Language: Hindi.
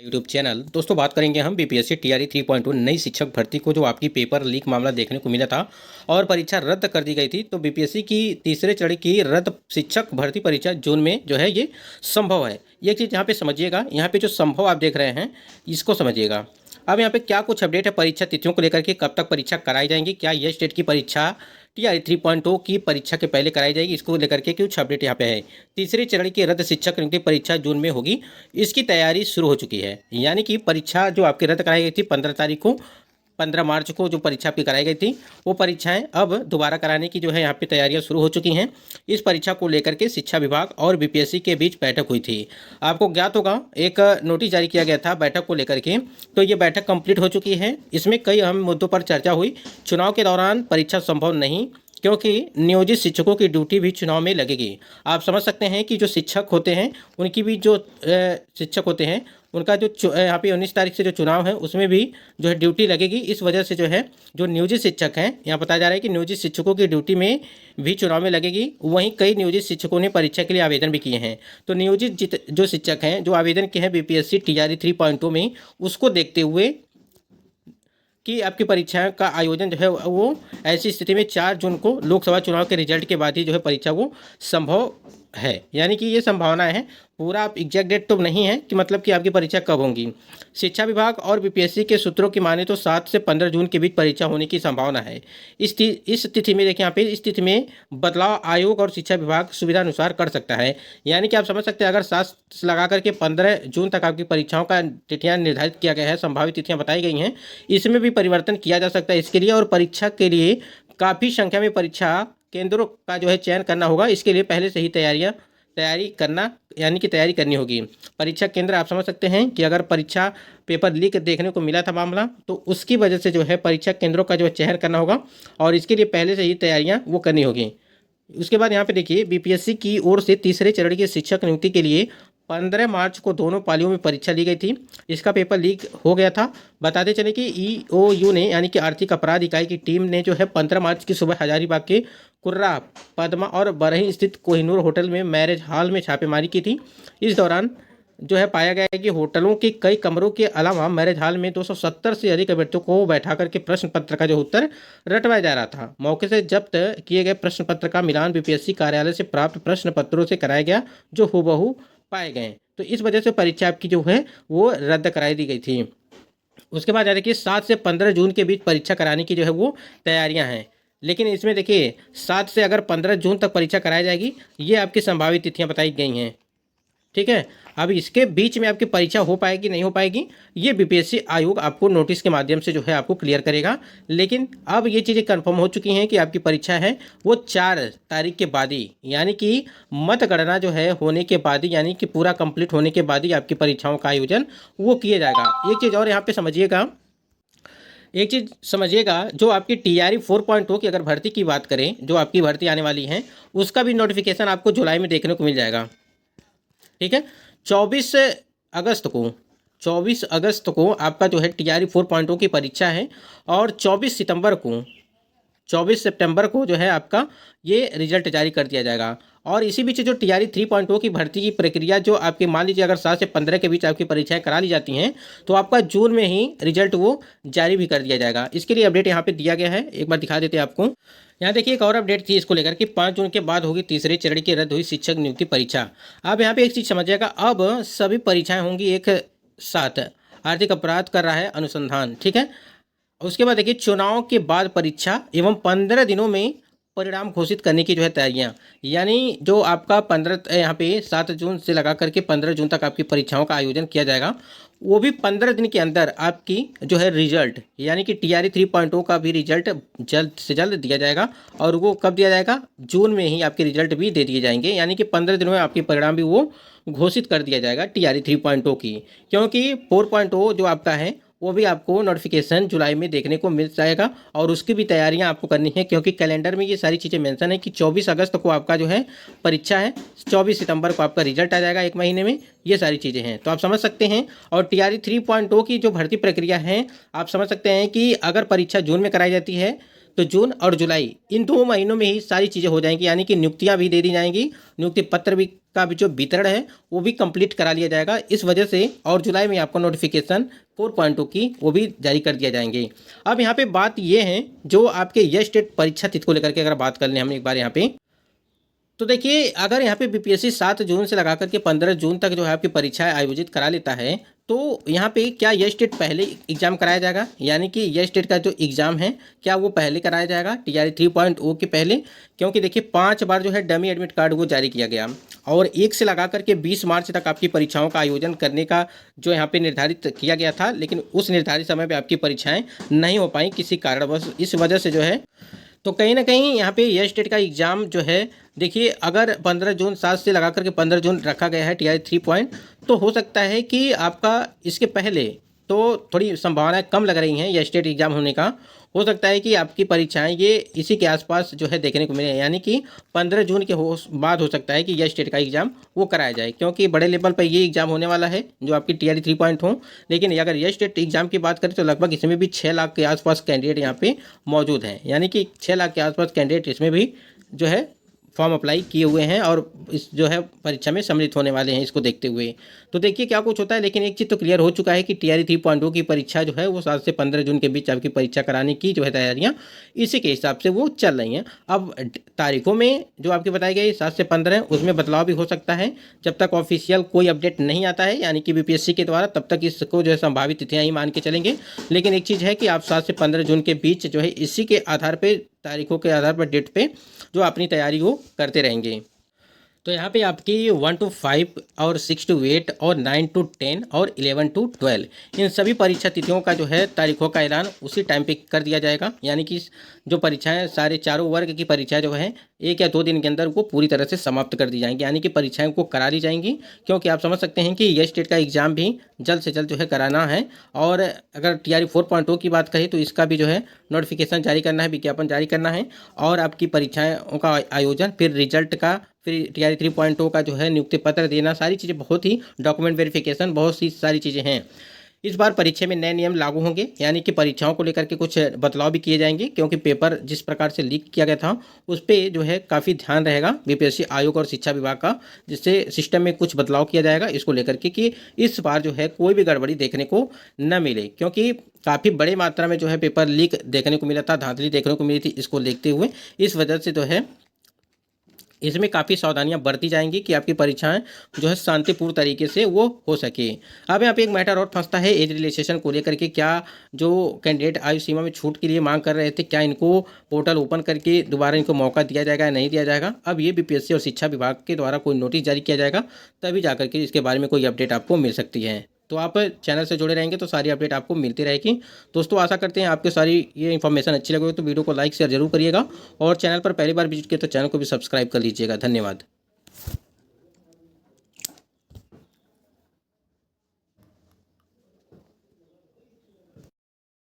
YouTube channel. दोस्तों बात करेंगे हम बीपीएससी टीआरई 3.2 नई शिक्षक भर्ती को, जो आपकी पेपर लीक मामला देखने को मिला था और परीक्षा रद्द कर दी गई थी। तो बीपीएससी की तीसरे चरण की रद्द शिक्षक भर्ती परीक्षा जून में जो है ये संभव है। ये चीज़ यहाँ पे समझिएगा, यहाँ पे जो संभव आप देख रहे हैं इसको समझिएगा। अब यहाँ पे क्या कुछ अपडेट है परीक्षा तिथियों को लेकर के, कब तक परीक्षा कराई जाएंगी, क्या ये स्टेट की परीक्षा टीआरई 3.0 की परीक्षा के पहले कराई जाएगी, इसको लेकर के कुछ अपडेट यहाँ पे है। तीसरे चरण की रद्द शिक्षक नियुक्ति परीक्षा जून में होगी, इसकी तैयारी शुरू हो चुकी है। यानी कि परीक्षा जो आपकी रद्द कराई गई थी 15 मार्च को जो परीक्षा आपकी कराई गई थी, वो परीक्षाएं अब दोबारा कराने की जो है यहाँ पे तैयारियां शुरू हो चुकी हैं। इस परीक्षा को लेकर के शिक्षा विभाग और बीपीएससी के बीच बैठक हुई थी। आपको ज्ञात होगा एक नोटिस जारी किया गया था बैठक को लेकर के, तो ये बैठक कंप्लीट हो चुकी है। इसमें कई अहम मुद्दों पर चर्चा हुई। चुनाव के दौरान परीक्षा संभव नहीं, क्योंकि नियोजित शिक्षकों की ड्यूटी भी चुनाव में लगेगी। आप समझ सकते हैं कि जो शिक्षक होते हैं उनकी भी जो शिक्षक होते हैं उनका जो यहाँ पे 19 तारीख से जो चुनाव है उसमें भी जो है ड्यूटी लगेगी। इस वजह से जो है जो नियोजित शिक्षक हैं, यहाँ बताया जा रहा है कि नियोजित शिक्षकों की ड्यूटी में भी चुनाव में लगेगी। वहीं कई नियोजित शिक्षकों ने परीक्षा के लिए आवेदन भी किए हैं। तो नियोजित जो शिक्षक हैं जो आवेदन किए हैं बीपीएससी टीआरई 3.2 में, उसको देखते हुए कि आपकी परीक्षा का आयोजन जो है वो ऐसी स्थिति में 4 जून को लोकसभा चुनाव के रिजल्ट के बाद ही जो है परीक्षा वो संभव है। यानी कि ये संभावना है, पूरा आप एग्जैक्ट डेट तो नहीं है कि मतलब कि आपकी परीक्षा कब होंगी। शिक्षा विभाग और बीपीएससी के सूत्रों की माने तो 7 से 15 जून के बीच परीक्षा होने की संभावना है। इस तिथि में देखिए, यहाँ पे इस तिथि में बदलाव आयोग और शिक्षा विभाग सुविधा अनुसार कर सकता है। यानी कि आप समझ सकते हैं अगर 7 लगा करके 15 जून तक आपकी परीक्षाओं का तिथियाँ निर्धारित किया गया है, संभावित तिथियाँ बताई गई हैं, इसमें भी परिवर्तन किया जा सकता है इसके लिए। और परीक्षा के लिए काफ़ी संख्या में परीक्षा केंद्रों का जो है चयन करना होगा। इसके लिए पहले से ही तैयारी करनी होगी। परीक्षा केंद्र आप समझ सकते हैं कि अगर परीक्षा पेपर लीक देखने को मिला था मामला, तो उसकी वजह से जो है परीक्षा केंद्रों का जो है चयन करना होगा और इसके लिए पहले से ही तैयारियां वो करनी होगी। उसके बाद यहाँ पे देखिए, बीपीएससी की ओर से तीसरे चरण की शिक्षक नियुक्ति के लिए 15 मार्च को दोनों पालियों में परीक्षा ली गई थी। इसका पेपर लीक हो गया था। बताते चले कि ईओयू ने यानी कि आर्थिक अपराध इकाई की टीम ने जो है 15 मार्च की सुबह हजारीबाग के कुर्रा, पद्मा और बरही स्थित कोहिनूर होटल में मैरिज हॉल में छापेमारी की थी। इस दौरान जो है पाया गया है कि होटलों के कई कमरों के अलावा मैरिज हॉल में 270 से अधिक अभ्यर्थियों को बैठा करके प्रश्न पत्र का जो उत्तर रटवाया जा रहा था। मौके से जब्त किए गए प्रश्न पत्र का मिलान बीपीएससी कार्यालय से प्राप्त प्रश्न पत्रों से कराया गया, जो हूबहू पाए गए। तो इस वजह से परीक्षा आपकी जो है वो रद्द कराई दी गई थी। उसके बाद देखिए 7 से 15 जून के बीच परीक्षा कराने की जो है वो तैयारियां हैं। लेकिन इसमें देखिए 7 से अगर 15 जून तक परीक्षा कराई जाएगी, ये आपकी संभावित तिथियां बताई गई हैं। ठीक है, अब इसके बीच में आपकी परीक्षा हो पाएगी नहीं हो पाएगी, ये बीपीएससी आयोग आपको नोटिस के माध्यम से जो है आपको क्लियर करेगा। लेकिन अब ये चीज़ें कंफर्म हो चुकी हैं कि आपकी परीक्षा है वो 4 तारीख के बाद ही, यानी कि मतगणना जो है होने के बाद ही, यानी कि पूरा कंप्लीट होने के बाद ही आपकी परीक्षाओं का आयोजन वो किया जाएगा। एक चीज़ और यहाँ पे समझिएगा, जो आपकी टीआरई 4.0 की अगर भर्ती की बात करें, जो आपकी भर्ती आने वाली है, उसका भी नोटिफिकेशन आपको जुलाई में देखने को मिल जाएगा। ठीक है, 24 अगस्त को आपका जो है टीआरई 4.0 की परीक्षा है और 24 सितंबर को जो है आपका ये रिजल्ट जारी कर दिया जाएगा। और इसी बीच जो टीआरई 3.0 की भर्ती की प्रक्रिया, जो आपकी मान लीजिए अगर 7 से 15 के बीच आपकी परीक्षाएं करा ली जाती हैं, तो आपका जून में ही रिजल्ट वो जारी भी कर दिया जाएगा। इसके लिए अपडेट यहाँ पे दिया गया है, एक बार दिखा देते हैं आपको। यहाँ देखिए एक और अपडेट थी इसको लेकर कि 5 जून के बाद होगी तीसरे चरण की रद्द हुई शिक्षक नियुक्ति परीक्षा। अब यहाँ पे एक चीज़ समझिएगा, अब सभी परीक्षाएं होंगी एक साथ। आर्थिक अपराध कर रहा है अनुसंधान, ठीक है। उसके बाद देखिए चुनाव के बाद परीक्षा एवं 15 दिनों में परिणाम घोषित करने की जो है तैयारियां, यानी जो आपका 15 यहाँ पे 7 जून से लगा करके 15 जून तक आपकी परीक्षाओं का आयोजन किया जाएगा। वो भी 15 दिन के अंदर आपकी जो है रिजल्ट, यानी कि टीआरई 3.0 का भी रिजल्ट जल्द से जल्द दिया जाएगा। और वो कब दिया जाएगा? जून में ही आपके रिजल्ट भी दे दिए जाएंगे, यानी कि 15 दिनों में आपके परिणाम भी वो घोषित कर दिया जाएगा टीआरई 3.0 की। क्योंकि 4.0 जो आपका है वो भी आपको नोटिफिकेशन जुलाई में देखने को मिल जाएगा और उसकी भी तैयारियां आपको करनी है, क्योंकि कैलेंडर में ये सारी चीज़ें मेंशन है कि 24 अगस्त को आपका जो है परीक्षा है, 24 सितंबर को आपका रिजल्ट आ जाएगा, एक महीने में। ये सारी चीज़ें हैं, तो आप समझ सकते हैं। और टीआरई 3.0 की जो भर्ती प्रक्रिया है, आप समझ सकते हैं कि अगर परीक्षा जून में कराई जाती है तो जून और जुलाई इन 2 महीनों में ही सारी चीज़ें हो जाएंगी, यानी कि नियुक्तियाँ भी दे दी जाएंगी, नियुक्ति पत्र भी का भी जो वितरण है वो भी कंप्लीट करा लिया जाएगा इस वजह से, और जुलाई में आपको नोटिफिकेशन 4.2 की वो भी जारी कर दिया जाएंगे। अब यहाँ पे बात ये है जो आपके यस टेट परीक्षा तिथि को लेकर के अगर बात कर लें हम एक बार यहाँ पे, तो देखिए अगर यहाँ पे बीपीएससी 7 जून से लगा करके 15 जून तक जो है आपकी परीक्षाएं आयोजित करा लेता है, तो यहाँ पे क्या यस टेट पहले एग्जाम कराया जाएगा, यानी कि यस टेट का जो एग्जाम है क्या वो पहले कराया जाएगा टीआरई 3.0 के पहले, क्योंकि देखिए 5 बार जो है डमी एडमिट कार्ड वो जारी किया गया और 1 से लगा करके 20 मार्च तक आपकी परीक्षाओं का आयोजन करने का जो यहाँ पे निर्धारित किया गया था, लेकिन उस निर्धारित समय पर आपकी परीक्षाएँ नहीं हो पाई किसी कारणवश, इस वजह से जो है तो कहीं ना कहीं यहाँ पे यस टेट का एग्ज़ाम जो है देखिए अगर 15 जून 7 से लगा करके 15 जून रखा गया है टीआरई 3 तो हो सकता है कि आपका इसके पहले तो थोड़ी संभावनाएं कम लग रही हैं यस टेट एग्ज़ाम होने का। हो सकता है कि आपकी परीक्षाएं ये इसी के आसपास जो है देखने को मिले, यानी कि 15 जून के बाद हो सकता है कि यस टेट का एग्ज़ाम वो कराया जाए, क्योंकि बड़े लेवल पर ये एग्ज़ाम होने वाला है जो आपकी टीआरई 3 हो। लेकिन अगर यस टेट एग्ज़ाम की बात करें तो लगभग इसमें भी 6 लाख के आसपास कैंडिडेट यहाँ पे मौजूद हैं, यानी कि 6 लाख के आसपास कैंडिडेट इसमें भी जो है फॉर्म अप्लाई किए हुए हैं और इस जो है परीक्षा में सम्मिलित होने वाले हैं इसको देखते हुए। तो देखिए क्या कुछ होता है, लेकिन एक चीज़ तो क्लियर हो चुका है कि टीआरई 3.0 की परीक्षा जो है वो 7 से 15 जून के बीच आपकी परीक्षा कराने की जो है तैयारियां इसी के हिसाब से वो चल रही हैं। अब तारीखों में जो आपकी बताई गई 7 से 15 उसमें बदलाव भी हो सकता है, जब तक ऑफिशियल कोई अपडेट नहीं आता है यानी कि बीपीएससी के द्वारा, तब तक इसको जो है संभावित तिथियाँ ही मान के चलेंगे। लेकिन एक चीज़ है कि आप 7 से 15 जून के बीच जो है इसी के आधार पर, तारीखों के आधार पर, डेट पे जो अपनी तैयारी वो करते रहेंगे। तो यहाँ पे आपकी 1 to 5 और 6 to 8 और 9 to 10 और 11 to 12 इन सभी परीक्षा तिथियों का जो है तारीखों का ऐलान उसी टाइम पे कर दिया जाएगा, यानी कि जो परीक्षाएं सारे चारों वर्ग की परीक्षाएं जो है 1 या 2 दिन के अंदर वो पूरी तरह से समाप्त कर दी जाएंगी, यानी कि परीक्षाएं को करा ली जाएंगी। क्योंकि आप समझ सकते हैं कि यस टेट का एग्ज़ाम भी जल्द से जल्द जो है कराना है, और अगर टीआरई 4.0 की बात करें तो इसका भी जो है नोटिफिकेशन जारी करना है, विज्ञापन जारी करना है, और आपकी परीक्षाओं का आयोजन, फिर रिजल्ट का, फिर टीआरई 3.0 का जो है नियुक्ति पत्र देना, सारी चीज़ें, बहुत ही डॉक्यूमेंट वेरिफिकेशन, बहुत सी सारी चीज़ें हैं। इस बार परीक्षा में नए नियम लागू होंगे, यानी कि परीक्षाओं को लेकर के कुछ बदलाव भी किए जाएंगे, क्योंकि पेपर जिस प्रकार से लीक किया गया था उस पर जो है काफ़ी ध्यान रहेगा बीपीएससी आयोग और शिक्षा विभाग का, जिससे सिस्टम में कुछ बदलाव किया जाएगा इसको लेकर के कि इस बार जो है कोई भी गड़बड़ी देखने को न मिले, क्योंकि काफ़ी बड़ी मात्रा में जो है पेपर लीक देखने को मिला था, धांधली देखने को मिली थी, इसको देखते हुए इस वजह से जो है इसमें काफ़ी सावधानियां बरती जाएंगी कि आपकी परीक्षाएं जो है शांतिपूर्ण तरीके से वो हो सके। अब यहाँ पे एक मैटर और फंसता है एज रिलैक्सेशन को लेकर के, क्या जो कैंडिडेट आयु सीमा में छूट के लिए मांग कर रहे थे, क्या इनको पोर्टल ओपन करके दोबारा इनको मौका दिया जाएगा या नहीं दिया जाएगा। अब ये बीपीएससी और शिक्षा विभाग के द्वारा कोई नोटिस जारी किया जाएगा, तभी जाकर के इसके बारे में कोई अपडेट आपको मिल सकती है। तो आप चैनल से जुड़े रहेंगे तो सारी अपडेट आपको मिलती रहेगी। दोस्तों आशा करते हैं आपके सारी ये इन्फॉर्मेशन अच्छी लगी तो वीडियो को लाइक शेयर जरूर करिएगा, और चैनल पर पहली बार विजिट किया तो चैनल को भी सब्सक्राइब कर लीजिएगा। धन्यवाद।